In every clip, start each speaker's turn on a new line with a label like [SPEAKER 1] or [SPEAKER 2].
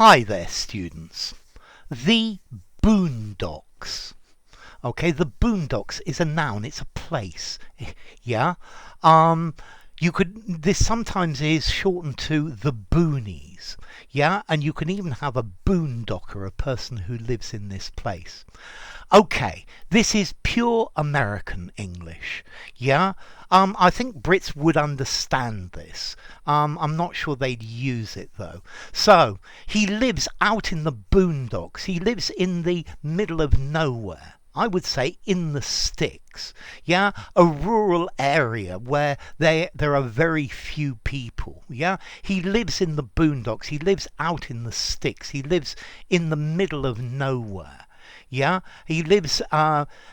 [SPEAKER 1] Hi there, students. The Boondocks. Okay, the Boondocks is a noun. It's a place. Yeah. This sometimes is shortened to the boonies. Yeah, and you can even have a boondocker, a person who lives in this place. Okay, this is pure American English. Yeah, I think Brits would understand this. I'm not sure they'd use it though. So, he lives out in the boondocks. He lives in the middle of nowhere. I would say in the sticks. Yeah, a rural area where there are very few people. Yeah, he lives in the boondocks. He lives out in the sticks. He lives in the middle of nowhere. Yeah, he lives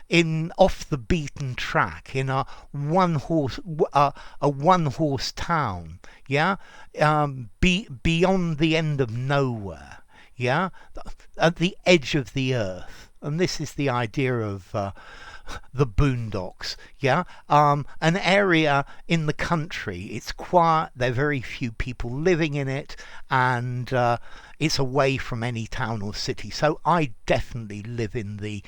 [SPEAKER 1] in off the beaten track in a one horse town. Yeah, beyond the end of nowhere. Yeah, at the edge of the earth. And this is the idea of the boondocks. Yeah, an area in the country. It's quiet. There are very few people living in it, and it's away from any town or city. So I definitely live in the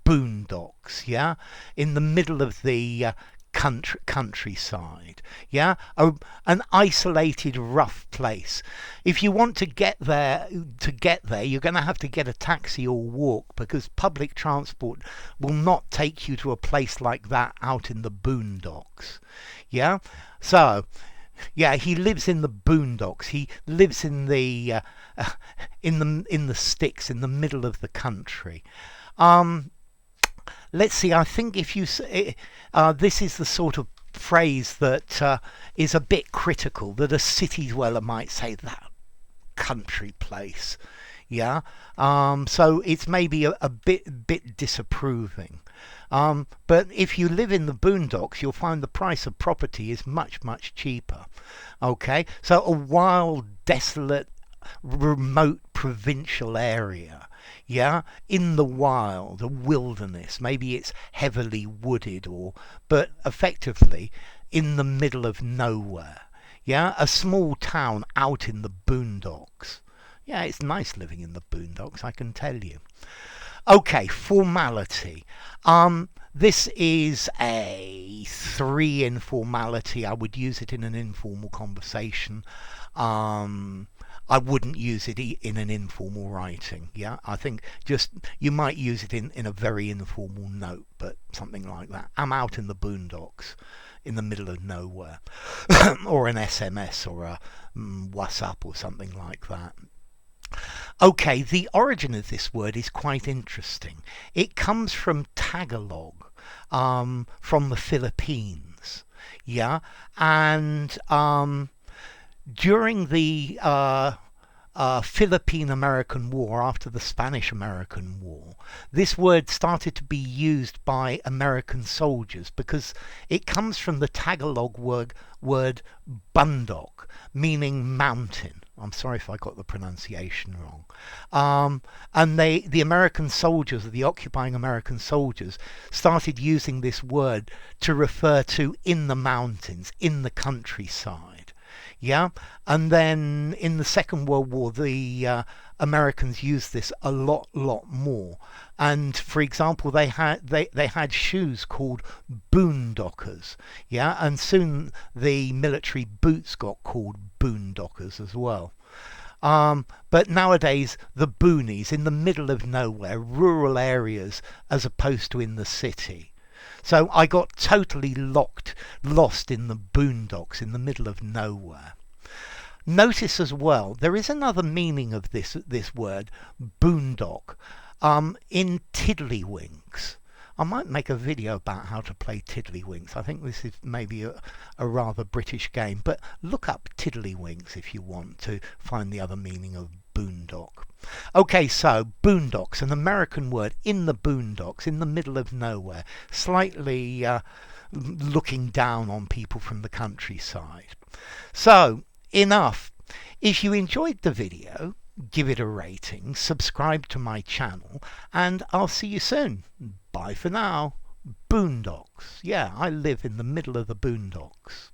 [SPEAKER 1] boondocks. Yeah, in the middle of the countryside. Yeah, an isolated, rough place. If you want to get there, you're going to have to get a taxi or walk, because public transport will not take you to a place like that out in the boondocks. Yeah, so yeah, he lives in the boondocks. He lives in the sticks, in the middle of the country. Let's see, I think if you this is the sort of phrase that is a bit critical, that a city dweller might say, that country place. Yeah, so it's maybe a bit disapproving. But if you live in the boondocks, you'll find the price of property is much cheaper. Okay, so a wild, desolate, remote provincial area. Yeah, in the wild, a wilderness. Maybe it's heavily wooded, but effectively in the middle of nowhere. Yeah, a small town out in the boondocks. Yeah, it's nice living in the boondocks, I can tell you. Okay, formality. This is a 3 informality. I would use it in an informal conversation. I wouldn't use it in an informal writing. Yeah, I think just you might use it in a very informal note, but something like that. I'm out in the boondocks, in the middle of nowhere, or an SMS or a WhatsApp or something like that. Okay, the origin of this word is quite interesting. It comes from Tagalog, from the Philippines. Yeah, and during the Philippine-American War, after the Spanish-American War, this word started to be used by American soldiers because it comes from the Tagalog word bundok, meaning mountain. I'm sorry if I got the pronunciation wrong. And the American soldiers, the occupying American soldiers, started using this word to refer to in the mountains, in the countryside. Yeah, and then in the Second World War, the Americans used this a lot more. And for example, they had shoes called boondockers. Yeah, and soon the military boots got called boondockers as well. But nowadays, the boonies, in the middle of nowhere, rural areas, as opposed to in the city. So I got totally lost in the boondocks, in the middle of nowhere. Notice as well, there is another meaning of this word, boondock, in tiddlywinks. I might make a video about how to play tiddlywinks. I think this is maybe a rather British game, but look up tiddlywinks if you want to find the other meaning of boondock. Okay, so boondocks, an American word, in the boondocks, in the middle of nowhere, slightly looking down on people from the countryside. So, enough. If you enjoyed the video, give it a rating, subscribe to my channel, and I'll see you soon. Bye for now. Boondocks. Yeah, I live in the middle of the boondocks.